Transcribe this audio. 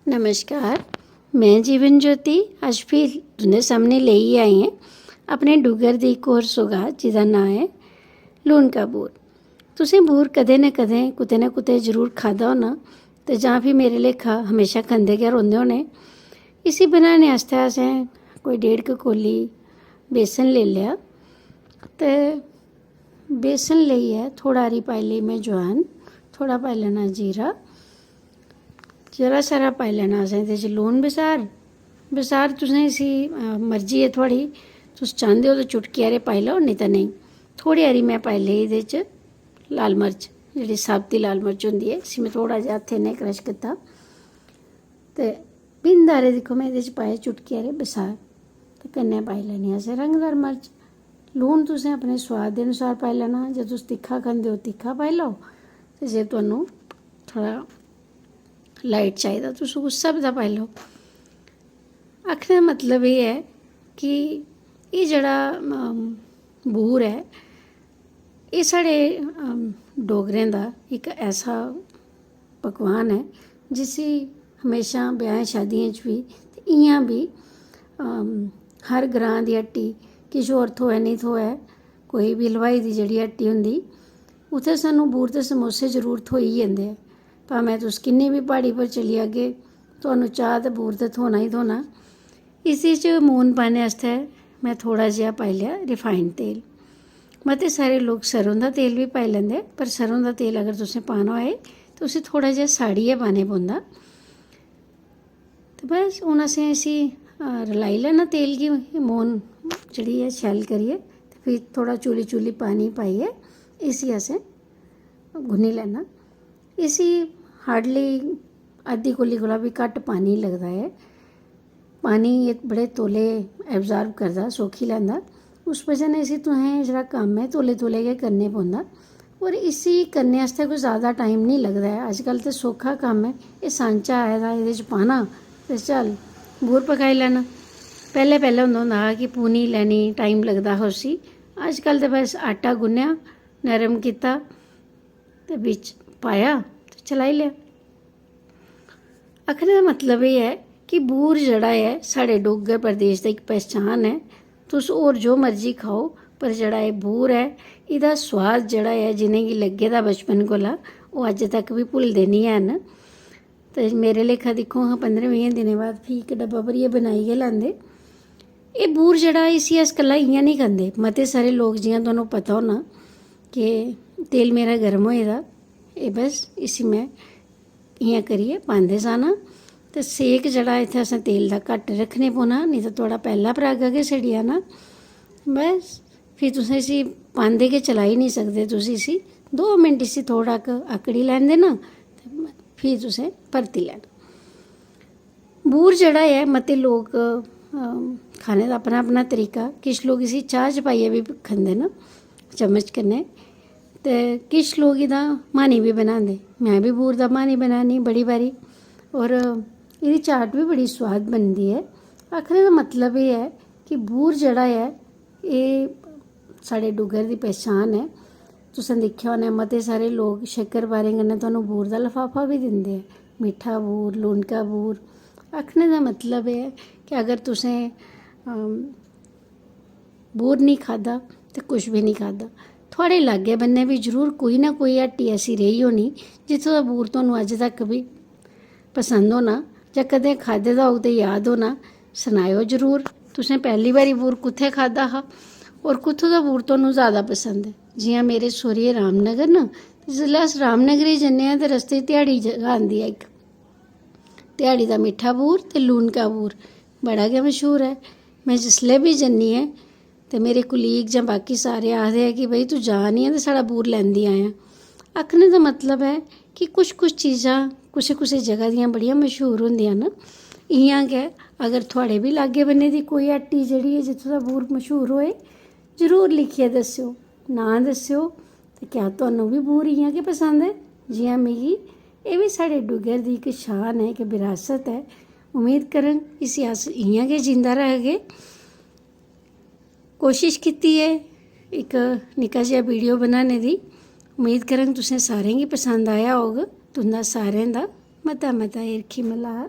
नमस्कार। मैं जीवन ज्योति अज फिर तुंदे सामने लेइयै आई हैं अपने डुग्गर दी इक होर सौगात जिहदा नां है लूनका बूर। तुसें बूर कदें ना कदें कुतै ना कुतै जरूर खादा होना ते जां फ्ही मेरे लेखा हमेशा खंदे गै रौंह्दे होने। इसी बनाने आस्तै असें कोई 1.5 कौली बेसन लेई लेआ ते बेसन लेइयै थोह्ड़ा हारी पाई लेई में जवैन, थोह्ड़ा पाई लैना जीरा, जरा सारा पाई लैना असें एह्दे च लून बसार तुसें इसी मर्जी ऐ थुआढ़ी, तुस चांह्दे हो ते चुटकी हारे पाई लैओ नेईं तां नेईं। थोह्ड़ी हारी में पाई लेई एह्दे च लाल मर्च, जेह्ड़ी साबती लाल मर्च होंदी ऐ, इसी में थोह्ड़ा जेहा हत्थै नै क्रश कीता ते बिंद हारे दिक्खो में एह्दे च पाए चुटकी हारे बसार ते कन्नै पाई लैनी असें रंगदार मर्च। लून तुसें अपने सोआद दे अनुसार पाई लैना, जे तुस तिक्खा खंदे हो तिक्खा पाई लैओ ते जे तुहानूं थोह्ड़ा लाइट चाहिदा तुस उस स्हाब दा पाई लैओ। आखने दा मतलब एह् ऐ कि एह् जेह्ड़ा बूर ऐ एह् साढ़े डोगरें दा इक ऐसा पकवान है जिसी हमेशा ब्याहें शादियें च बी ते इ'यां बी हर ग्रांऽ दी हट्टी किश होर थ्होऐ नेईं थ्होऐ, कोई बी हलवाई दी जेह्ड़ी हट्टी होंदी उत्थै सानूं बूर ते समोसे जरूर थ्होई जंदे ऐ। भामें तुस किन्नी बी प्हाड़ी पर चली जागे तुहानूं चाह् ते बूर ते थ्होना ही थ्होना। इसी च मून पाने आस्तै में थोह्ड़ा जेहा पाई लेआ रिफाइंड तेल। मते सारे लोक सरेआं दा तेल बी पाई लैंदे, पर सरेआं दा तेल अगर तुसें पाना होए ते उसी थोह्ड़ा जेहा साड़ियै पाने पौंदा। ते बस हून असें इसी रलाई लैना तेल गी, मून जेह्ड़ी ऐ शैल करियै ते फ्ही थोह्ड़ा चूली पानी पाइयै इसी असें गुन्नी लैना। इसी हार्डली अद्धी कौली कोला बी घट्ट पानी लगदा ऐ। पानी एह् बड़े तौले एब्जार्व करदा, सोखी लैंदा। उस बजह नै इसी तुसें जेह्ड़ा कम्म ऐ तौले गै करने पौंदा। और इसी करने आस्तै कोई ज़्यादा टाइम निं लगदा ऐ। अजकल्ल ते सौखा कम्म ऐ, एह् सांचा आए दा एह्दे च पाना ते चल बूर पकाई लैना। पैह्लें होंदा हा कि पूनी लैनी, टाइम लगदा हा उसी। अजकल्ल ते बस आटा गुन्नेआ, नरम कीता ते बिच्च पाया ते चलाई लेआ। आखने दा मतलब एह् ऐ कि बूर जेह्ड़ा ऐ साढ़े डुग्गर प्रदेश दा इक पहचान ऐ। तुस होर जो मर्जी खाओ पर जेह्ड़ा एह् बूर ऐ एह्दा सोआद जेह्ड़ा ऐ जिनेंगी लग्गे दा बचपन कोला ओह् अज्ज तक बी भुलदे निं हैन। ते मेरे लेखा दिक्खो हां 15-20 दिनें बाद फ्ही इक डब्बा भरियै बनाई गै लैंदे। एह् बूर जेह्ड़ा इसी अस कल्ला इ'यां निं खंदे। मते सारे लोक जि'यां तुहानूं पता होना कि तेल मेरा गर्म होए दा, एह् बस इसी में इ'यां करियै पांदे जाना ते सेक जेह्ड़ा इत्थै असें तेल दा घट्ट रक्खने पौना, नेईं तां थुआढ़ा पैह्ला परागा गै सड़ी जाना। बस फ्ही तुसें इसी पांदे गै चलाई निं सकदे। तुस इसी 2 मिंट इसी थोह्ड़ा आकड़ी लैन देना ते फ्ही तुसें परती लैना। बूर जेह्ड़ा ऐ मते लोक खाने दा अपना अपना तरीका, किश लोक इसी चाह् च पाइयै बी खंदे न चम्मच कन्नै, ते किश लोक एह्दा म्हानी बी बनांदे। में बी बूर दा म्हानी बनानी बड़ी बारी, और एह्दी चाट बी बड़ी सोआद बनदी ऐ। आखने दा मतलब एह् ऐ कि बूर जेह्ड़ा ऐ एह् साढ़े डुग्गर दी पहचान ऐ। तुसें दिक्खेआ होना मते सारे लोक शक्करपारें कन्नै तुहानूं बूर दा लफाफा बी दिंदे ऐ, मिट्ठा बूर, लूनका बूर। आखने दा मतलब एह् ऐ कि अगर तुसें बूर निं खाद्धा ते कुछ बी निं खाद्धा। थुआढ़े लागै बन्नै बी जरूर कोई ना कोई हट्टी ऐसी रेही होनी जित्थूं दा बूर तुहानूं अज्ज तक बी पसंद होना, जां कदें खाद्धे दा होग ते याद होना। सनाएओ जरूर तुसें पैह्ली बारी बूर कु'त्थै खाद्धा हा और कु'त्थूं दा बूर तुहानूं ज़्यादा पसंद ऐ। जि'यां मेरे सौह्रिये रामनगर न, जिसलै अस रामनगर गी जन्ने आं ते रस्ते च ध्याड़ी जगह् आंदी ऐ इक, ध्याड़ी दा मिट्ठा बूर ते लूनका बूर बड़ा गै मश्हूर ऐ। में जिसलै बी जन्नी ऐं ते मेरे कुलीग जां बाकी सारे आखदे ऐ कि भाई तूं जा नी ऐं ते साढ़ा बूर लैंदी आयां। आखने दा मतलब ऐ कि कुछ चीज़ां कुसै कुसै जगह् दियां बड़ियां मश्हूर होंदियां न। इ'यां गै अगर थुआढ़े बी लागै बन्ने दी कोई हट्टी जेह्ड़ी ऐ जित्थूं दा बूर मश्हूर होए, जरूर लिखियै दस्सेओ, नांऽ दस्सेओ ते क्या तुहानूं बी बूर इ'यां गै पसंद ऐ जि'यां मिगी। एह् बी साढ़े डुग्गर दी इक शान ऐ, इक विरासत ऐ। उम्मीद करङ इसी अस इ'यां गै जींदा रखगे। कोशिश कीती ऐ इक निक्का जेहा वीडियो बनाने दी। उम्मीद करङ तुसें सारें गी पसंद आया होग। तुं'दा सारें दा मता हिरखी मल्हार।